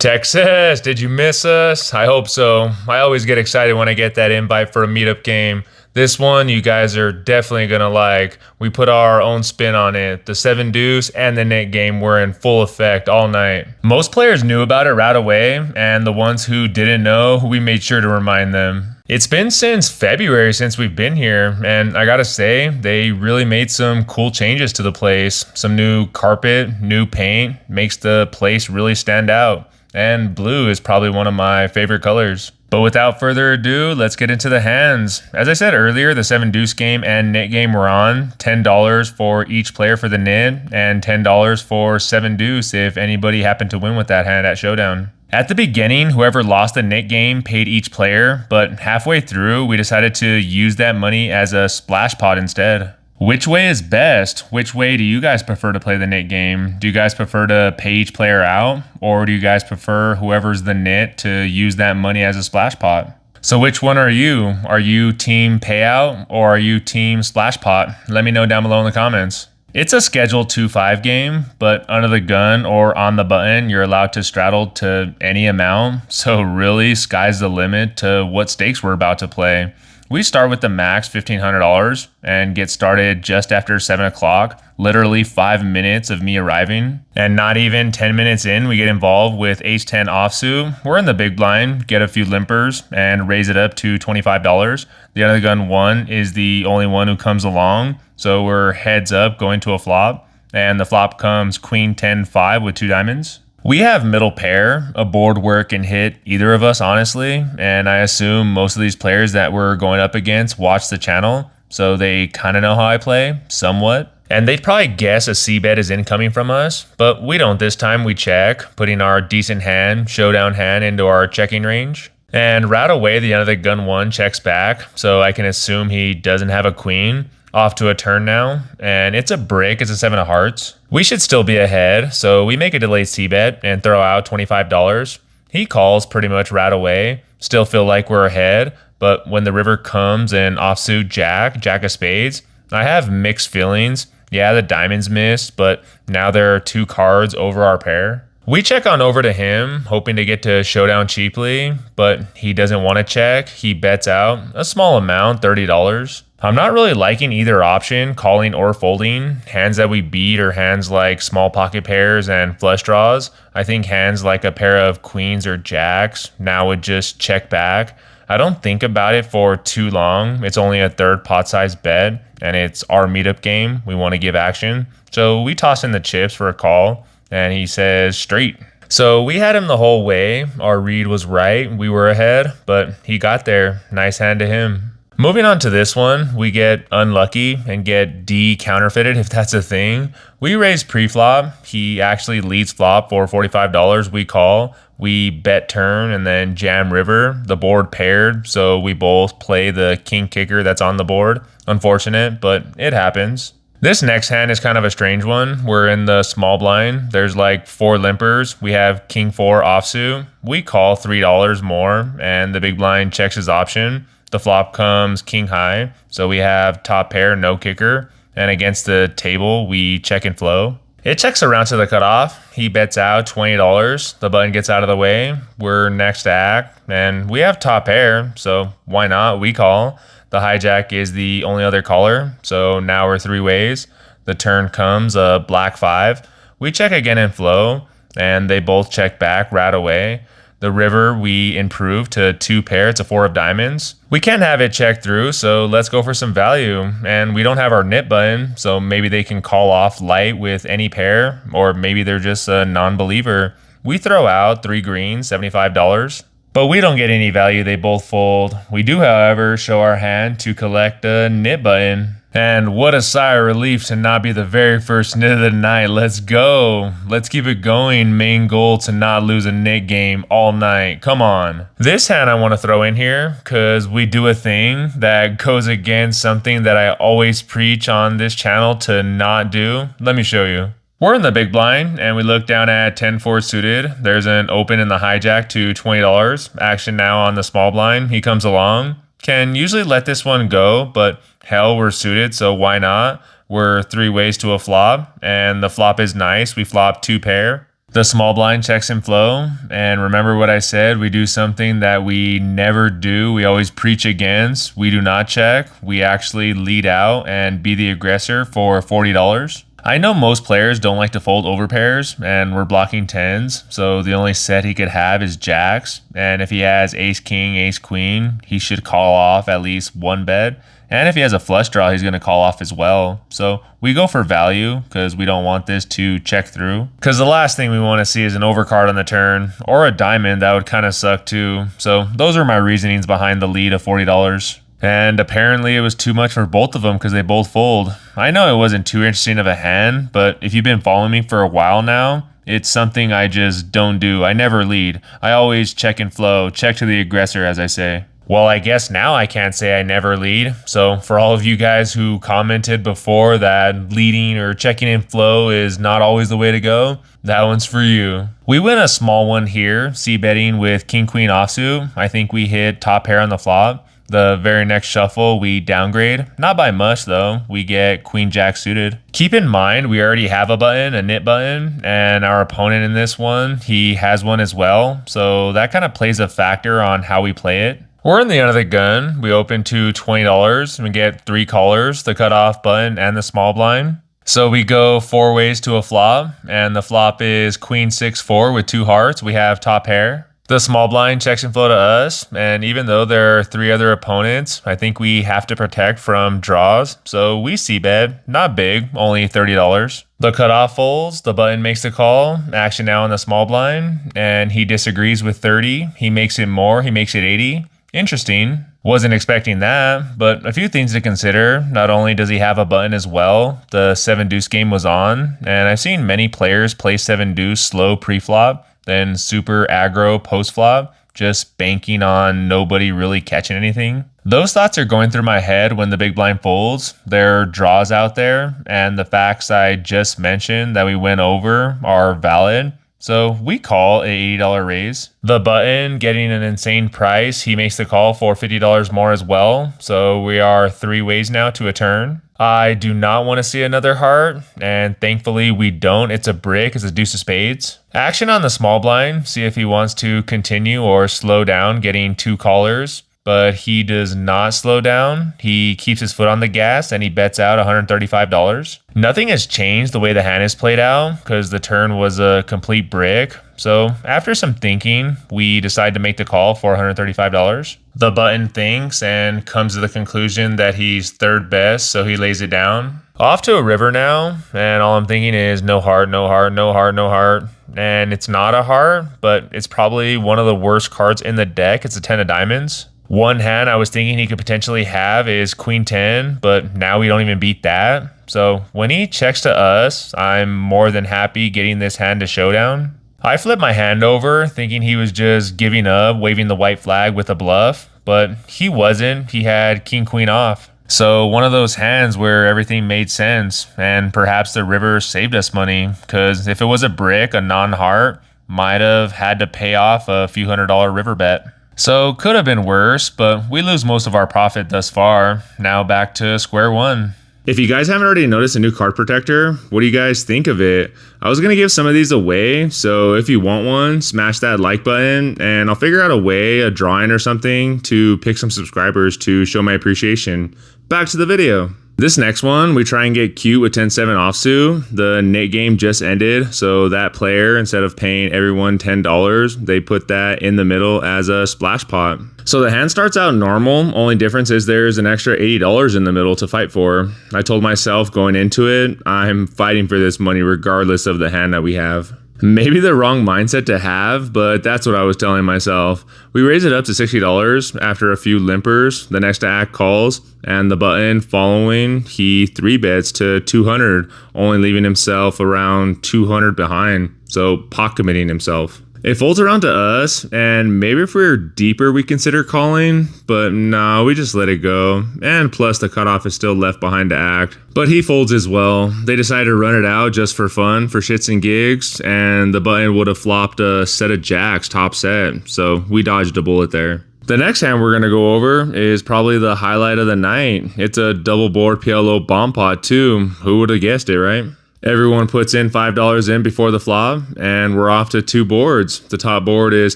Texas, did you miss us? I hope so. I always get excited when I get that invite for a meetup game. This one you guys are definitely gonna like. We put our own spin on it. The 7 deuce and the NIT game were in full effect all night. Most players knew about it right away, and the ones who didn't know, we made sure to remind them. It's been since February since we've been here, and I gotta say, they really made some cool changes to the place. Some new carpet, new paint, makes the place really stand out. And blue is probably one of my favorite colors. But without further ado, let's get into the hands. As I said earlier, the 7 deuce game and NIT game were on. $10 for each player for the NIT, and $10 for 7 deuce if anybody happened to win with that hand at Showdown. At the beginning, whoever lost the NIT game paid each player, but halfway through, we decided to use that money as a splash pot instead. Which way is best? Which way do you guys prefer to play the NIT game? Do you guys prefer to pay each player out? Or do you guys prefer whoever's the NIT to use that money as a splash pot? So which one are you? Are you team payout or are you team splash pot? Let me know down below in the comments. It's a scheduled 2-5 game, but under the gun or on the button, you're allowed to straddle to any amount. So really, sky's the limit to what stakes we're about to play. We start with the max $1,500 and get started just after 7 o'clock, literally 5 minutes of me arriving. And not even 10 minutes in, we get involved with H10 offsuit. We're in the big blind, get a few limpers, and raise it up to $25. The under the gun 1 is the only one who comes along, so we're heads up going to a flop. And the flop comes Queen 10-5 with 2 diamonds. We have middle pair, a board where it can hit either of us, honestly, and I assume most of these players that we're going up against watch the channel, so they kind of know how I play, somewhat. And they'd probably guess a C-bet is incoming from us, but we don't this time. We check, putting our decent hand, showdown hand, into our checking range. And right away, the under the gun 1 checks back, so I can assume he doesn't have a queen. Off to a turn now, and it's a brick. It's a 7 of hearts. We should still be ahead, so we make a delayed c-bet and throw out $25. He calls pretty much right away. Still feel like we're ahead, but when the river comes and offsuit jack of spades, I have mixed feelings. Yeah, the diamonds missed, but now there are 2 cards over our pair. We check on over to him, hoping to get to showdown cheaply, but he doesn't want to check. He bets out a small amount, $30. I'm not really liking either option, calling or folding. Hands that we beat are hands like small pocket pairs and flush draws. I think hands like a pair of queens or jacks now would just check back. I don't think about it for too long. It's only a third pot size bet, and it's our meetup game. We want to give action. So we toss in the chips for a call, and he says straight. So we had him the whole way. Our read was right. We were ahead, but he got there. Nice hand to him. Moving on to this one, we get unlucky and get de-counterfeited, if that's a thing. We raise pre-flop. He actually leads flop for $45. We call. We bet turn and then jam river. The board paired, so we both play the king kicker that's on the board. Unfortunate, but it happens. This next hand is kind of a strange one. We're in the small blind. There's like 4 limpers. We have king 4 offsuit. We call $3 more, and the big blind checks his option. The flop comes king high, so we have top pair, no kicker, and against the table, we check and flow. It checks around to the cutoff. He bets out $20. The button gets out of the way. We're next to act, and we have top pair, so why not? We call. The hijack is the only other caller, so now we're 3 ways. The turn comes a black 5. We check again and flow, and they both check back right away. The river, we improve to 2 pair. It's a 4 of diamonds. We can't have it checked through, so let's go for some value. And we don't have our NIT button, so maybe they can call off light with any pair, or maybe they're just a non-believer. We throw out 3 greens, $75. But we don't get any value. They both fold. We do, however, show our hand to collect a NIT button. And what a sigh of relief to not be the very first NIT of the night. Let's go. Let's keep it going. Main goal to not lose a NIT game all night. Come on. This hand I want to throw in here because we do a thing that goes against something that I always preach on this channel to not do. Let me show you. We're in the big blind and we look down at 10-4 suited. There's an open in the hijack to $20. Action now on the small blind. He comes along. Can usually let this one go, but hell, we're suited, so why not? We're 3 ways to a flop, and the flop is nice. We flop 2 pair. The small blind checks in flow, and remember what I said, we do something that we never do, we always preach against. We do not check, we actually lead out and be the aggressor for $40. I know most players don't like to fold over pairs, and we're blocking tens, so the only set he could have is jacks, and if he has ace king, ace queen, he should call off at least one bet. And if he has a flush draw, he's going to call off as well. So we go for value because we don't want this to check through. Because the last thing we want to see is an overcard on the turn or a diamond. That would kind of suck too. So those are my reasonings behind the lead of $40. And apparently it was too much for both of them because they both fold. I know it wasn't too interesting of a hand, but if you've been following me for a while now, it's something I just don't do. I never lead. I always check and flow, check to the aggressor, as I say. Well, I guess now I can't say I never lead. So for all of you guys who commented before that leading or checking in flow is not always the way to go, that one's for you. We win a small one here, c-betting with king queen offsuit. I think we hit top pair on the flop. The very next shuffle, we downgrade. Not by much though, we get queen jack suited. Keep in mind, we already have a button, a nit button, and our opponent in this one, he has one as well. So that kind of plays a factor on how we play it. We're in the end of the gun. We open to $20 and we get 3 callers, the cutoff button and the small blind. So we go 4 ways to a flop, and the flop is queen 6-4 with 2 hearts. We have top pair. The small blind checks and flow to us, and even though there are 3 other opponents, I think we have to protect from draws. So we c-bet, not big, only $30. The cutoff folds, the button makes the call, action now on the small blind, and he disagrees with 30. He makes it more, he makes it 80. Interesting. Wasn't expecting that, but a few things to consider. Not only does he have a button as well, the 7 deuce game was on, and I've seen many players play 7 deuce slow pre-flop, then super aggro post-flop, just banking on nobody really catching anything. Those thoughts are going through my head when the big blind folds. There are draws out there, and the facts I just mentioned that we went over are valid. So we call a $80 raise. The button getting an insane price. He makes the call for $50 more as well. So we are 3 ways now to a turn. I do not want to see another heart, and thankfully we don't. It's a brick, it's a deuce of spades. Action on the small blind, see if he wants to continue or slow down getting 2 callers. But he does not slow down. He keeps his foot on the gas and he bets out $135. Nothing has changed the way the hand is played out because the turn was a complete brick. So after some thinking, we decide to make the call for $135. The button thinks and comes to the conclusion that he's 3rd best, so he lays it down. Off to a river now, and all I'm thinking is no heart, no heart, no heart, no heart. And it's not a heart, but it's probably one of the worst cards in the deck. It's a 10 of diamonds. One hand I was thinking he could potentially have is queen 10, but now we don't even beat that. So when he checks to us, I'm more than happy getting this hand to showdown. I flipped my hand over thinking he was just giving up, waving the white flag with a bluff, but he wasn't. He had king queen off. So one of those hands where everything made sense, and perhaps the river saved us money, because if it was a brick, a non-heart might have had to pay off a few $100 river bet. So could have been worse, but we lose most of our profit thus far. Now back to square one. If you guys haven't already noticed a new card protector, what do you guys think of it? I was going to give some of these away, so if you want one, smash that like button, and I'll figure out a way, a drawing or something, to pick some subscribers to show my appreciation. Back to the video. This next one, we try and get cute with 10-7 offsuit. The NIT game just ended, so that player, instead of paying everyone $10, they put that in the middle as a splash pot. So the hand starts out normal, only difference is there's an extra $80 in the middle to fight for. I told myself going into it, I'm fighting for this money regardless of the hand that we have. Maybe the wrong mindset to have, but that's what I was telling myself. We raise it up to $60 after a few limpers. The next act calls, and the button following, he 3-bets to 200, only leaving himself around 200 behind, so pot committing himself. It folds around to us, and maybe if we were deeper we consider calling, but no, we just let it go. And plus the cutoff is still left behind to act. But he folds as well. They decided to run it out just for fun, for shits and gigs, and the button would have flopped a set of jacks top set, so we dodged a bullet there. The next hand we're going to go over is probably the highlight of the night. It's a double board PLO bomb pot too. Who would have guessed it, right? Everyone puts in $5 in before the flop, and we're off to 2 boards. The top board is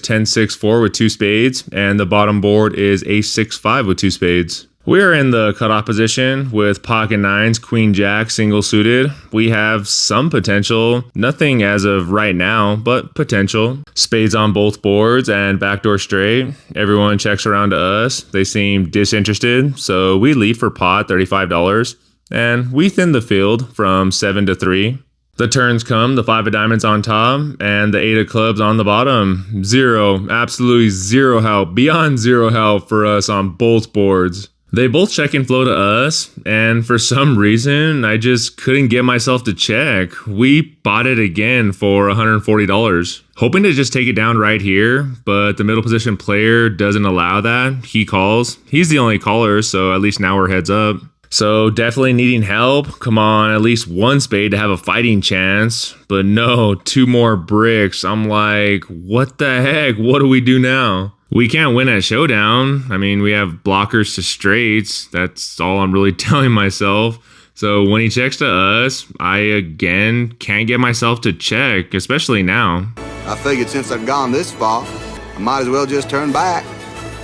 10-6-4 with 2 spades, and the bottom board is Ace-6-5 with 2 spades. We are in the cutoff position with pocket nines, queen jack, single suited. We have some potential, nothing as of right now, but potential. Spades on both boards and backdoor straight. Everyone checks around to us. They seem disinterested, so we lead for pot $35, and we thin the field from 7-3. The turns come, the 5 of diamonds on top, and the 8 of clubs on the bottom. Zero, absolutely zero help, beyond zero help for us on both boards. They both check and flow to us, and for some reason, I just couldn't get myself to check. We bought it again for $140, hoping to just take it down right here, but the middle position player doesn't allow that. He calls. He's the only caller, so at least now we're heads up. So definitely needing help. Come on, at least 1 spade to have a fighting chance. But no, 2 more bricks. I'm like, what the heck? What do we do now? We can't win at showdown. I mean, we have blockers to straights. That's all I'm really telling myself. So when he checks to us, I again can't get myself to check, especially now. I figured since I've gone this far, I might as well just turn back.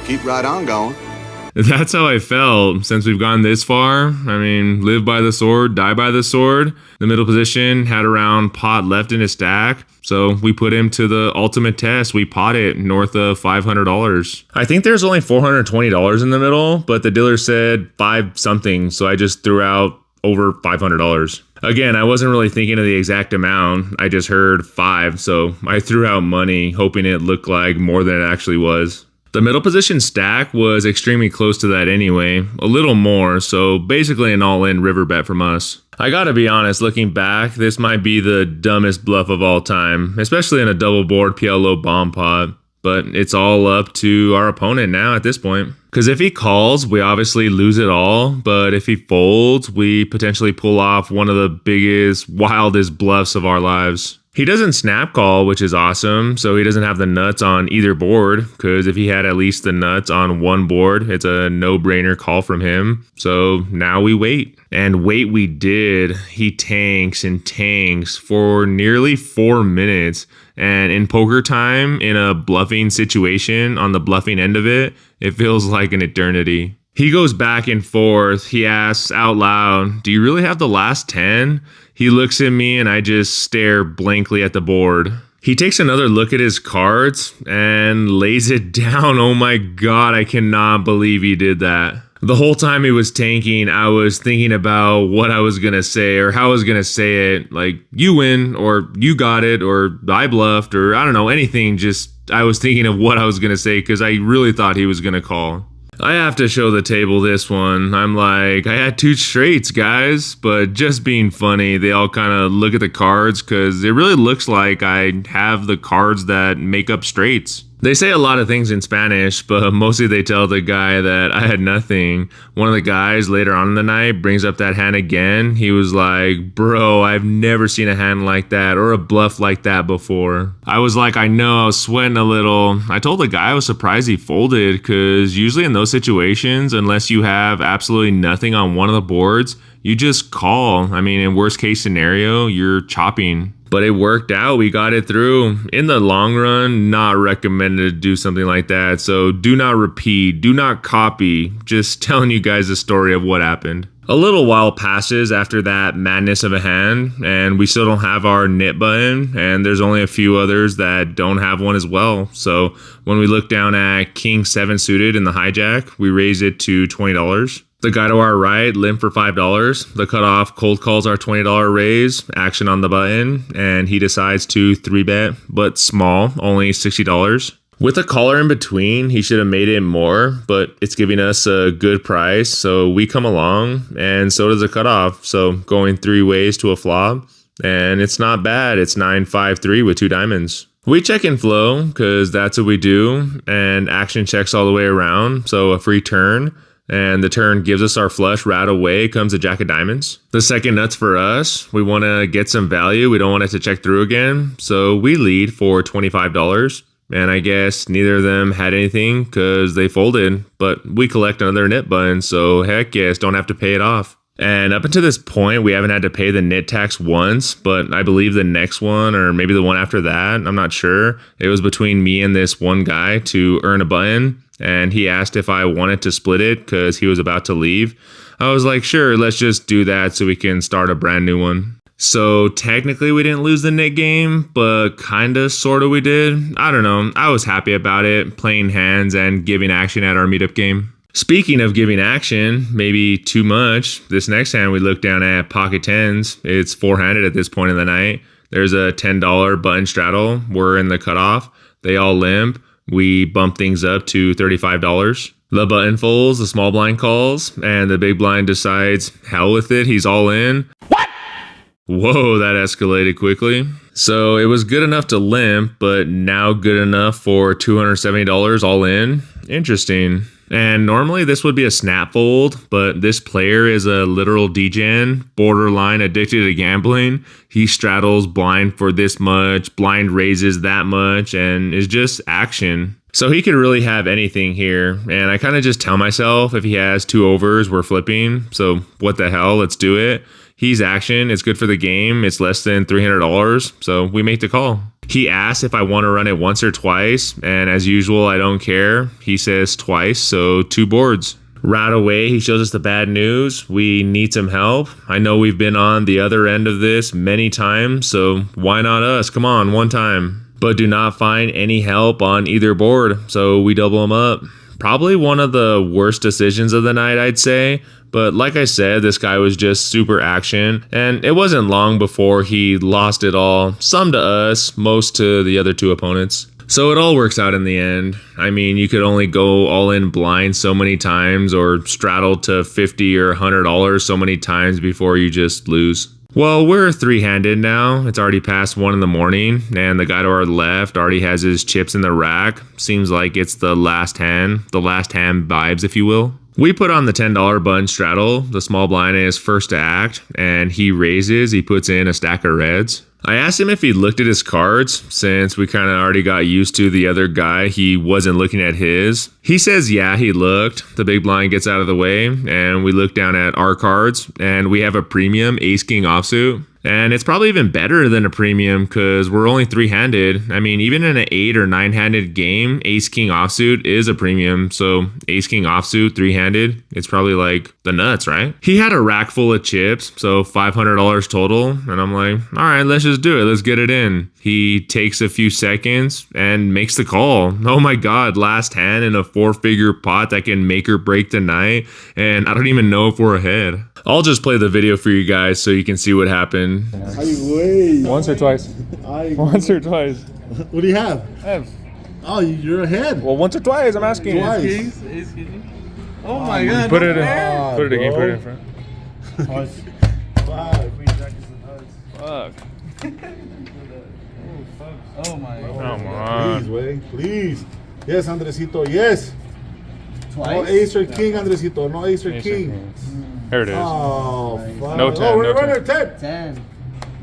Keep right on going. That's how I felt since we've gone this far. I mean, live by the sword, die by the sword. The middle position had around pot left in his stack, so we put him to the ultimate test. We pot it north of $500. I think there's only $420 in the middle, but the dealer said 5 something, so I just threw out over $500. Again, I wasn't really thinking of the exact amount. I just heard 5, so I threw out money, hoping it looked like more than it actually was. The middle position stack was extremely close to that anyway, a little more, so basically an all-in river bet from us. I gotta be honest, looking back, this might be the dumbest bluff of all time, especially in a double board PLO bomb pot, but it's all up to our opponent now at this point. Because if he calls, we obviously lose it all, but if he folds, we potentially pull off one of the biggest, wildest bluffs of our lives. He doesn't snap call, which is awesome, so he doesn't have the nuts on either board, because if he had at least the nuts on one board, it's a no-brainer call from him. So now we wait. And wait we did. He tanks and tanks for nearly 4 minutes. And in poker time, in a bluffing situation, on the bluffing end of it, it feels like an eternity. He goes back and forth. He asks out loud, "Do you really have the last 10? He looks at me and I just stare blankly at the board. He takes another look at his cards and lays it down. Oh my God, I cannot believe he did that. The whole time he was tanking, I was thinking about what I was going to say or how I was going to say it. Like, you win, or you got it, or I bluffed, or I don't know, anything. Just, I was thinking of what I was going to say because I really thought he was going to call. I have to show the table this one. I'm like, I had 2 straights, guys, but just being funny, they all kind of look at the cards because it really looks like I have the cards that make up straights. They say a lot of things in Spanish, but mostly they tell the guy that I had nothing. One of the guys later on in the night brings up that hand again. He was like, bro, I've never seen a hand like that or a bluff like that before. I was like, I know, I was sweating a little. I told the guy I was surprised he folded because usually in those situations, unless you have absolutely nothing on one of the boards, you just call. I mean, in worst case scenario, you're chopping. But it worked out. We got it through. In the long run, not recommended to do something like that. So do not repeat. Do not copy. Just telling you guys the story of what happened. A little while passes after that madness of a hand, and we still don't have our NIT button, and there's only a few others that don't have one as well. So when we look down at King 7 suited in the hijack, we raise it to $20. The guy to our right, limp for $5. The cutoff cold calls our $20 raise, action on the button, and he decides to 3-bet, but small, only $60. With a caller in between, he should have made it more, but it's giving us a good price, so we come along, and so does the cutoff. So going 3 ways to a flop, and it's not bad. It's 9-5-3 with 2 diamonds. We check and flow, because that's what we do, and action checks all the way around, so a free turn. And the turn gives us our flush. Right away comes a jack of diamonds. The second nuts for us. We want to get some value. We don't want it to check through again. So we lead for $25. And I guess neither of them had anything because they folded. But we collect another NIT button. So heck yes, don't have to pay it off. And up until this point, we haven't had to pay the NIT tax once, but I believe the next one, or maybe the one after that, I'm not sure. It was between me and this one guy to earn a button, and he asked if I wanted to split it because he was about to leave. I was like, sure, let's just do that so we can start a brand new one. So technically we didn't lose the NIT game, but kinda, sorta we did. I don't know. I was happy about it, playing hands and giving action at our meetup game. Speaking of giving action, maybe too much, this next hand we look down at pocket tens. It's four-handed at this point in the night. There's a $10 button straddle. We're in the cutoff. They all limp. We bump things up to $35. The button folds, the small blind calls, and the big blind decides, hell with it, he's all in. What? Whoa, that escalated quickly. So it was good enough to limp, but now good enough for $270 all in. Interesting. And normally this would be a snap fold, but this player is a literal degen, borderline addicted to gambling. He straddles blind for this much, blind raises that much, and is just action. So he could really have anything here, and I kind of just tell myself if he has two overs, we're flipping, so what the hell, let's do it. He's action, it's good for the game, it's less than $300, so we make the call. He asks if I want to run it once or twice, and as usual, I don't care. He says twice, so two boards. Right away, he shows us the bad news. We need some help. I know we've been on the other end of this many times, so why not us? Come on, one time. But do not find any help on either board, so we double them up. Probably one of the worst decisions of the night, I'd say. But like I said, this guy was just super action, and it wasn't long before he lost it all. Some to us, most to the other two opponents. So it all works out in the end. I mean, you could only go all in blind so many times or straddle to $50 or $100 so many times before you just lose. Well, we're three-handed now. It's already past 1 in the morning, and the guy to our left already has his chips in the rack. Seems like it's the last hand vibes, if you will. We put on the $10 button straddle. The small blind is first to act, and he raises. He puts in a stack of reds. I asked him if he looked at his cards, since we kind of already got used to the other guy. He wasn't looking at his. He says, yeah, he looked. The big blind gets out of the way, and we look down at our cards, and we have a premium ace-king offsuit. And it's probably even better than a premium because we're only three-handed. I mean, even in an 8 or 9-handed game, ace-king offsuit is a premium. So ace-king offsuit, three-handed, it's probably like the nuts, right? He had a rack full of chips, so $500 total. And I'm like, all right, let's just do it. Let's get it in. He takes a few seconds and makes the call. Oh my God, last hand in a 4-figure pot that can make or break the night. And I don't even know if we're ahead. I'll just play the video for you guys so you can see what happened. Once or twice. Once or twice. What do you have? F. Oh, you're ahead. Well, once or twice, I'm asking. Twice. Oh my God. Put it in. God, Put it again. bro. Put it in front. Fuck. Oh my God. Come on. Please, Way. Please. Yes, Andresito. Yes. Twice? No ace or king, Andresito. No ace or Ace or king. king. Here it is. Oh, fuck. No 10, Oh, no we're 10. 10.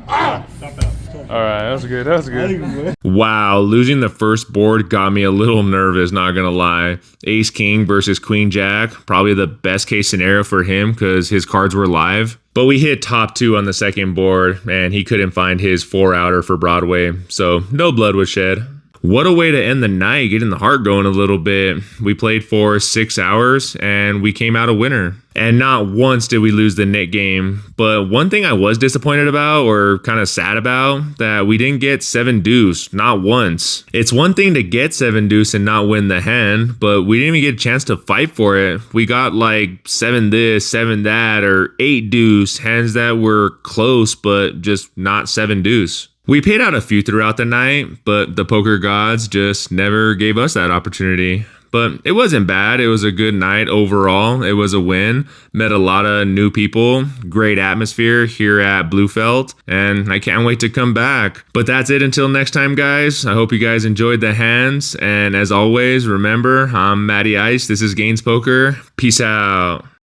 All right, that was good. That was good. Wow, losing the first board got me a little nervous, not gonna lie. Ace King versus Queen Jack, probably the best case scenario for him because his cards were live. But we hit top 2 on the second board, and he couldn't find his 4-outer for Broadway, so no blood was shed. What a way to end the night, getting the heart going a little bit. We played for 6 hours, and we came out a winner. And not once did we lose the NIT game. But one thing I was disappointed about, or kind of sad about, that we didn't get 7 deuce, not once. It's one thing to get 7 deuce and not win the hand, but we didn't even get a chance to fight for it. We got like 7 this, 7 that, or 8 deuce, hands that were close, but just not 7 deuce. We paid out a few throughout the night, but the poker gods just never gave us that opportunity. But it wasn't bad. It was a good night overall. It was a win. Met a lot of new people. Great atmosphere here at BlueFelt. And I can't wait to come back. But that's it until next time, guys. I hope you guys enjoyed the hands. And as always, remember, I'm Matty Ice. This is Gaines Poker. Peace out.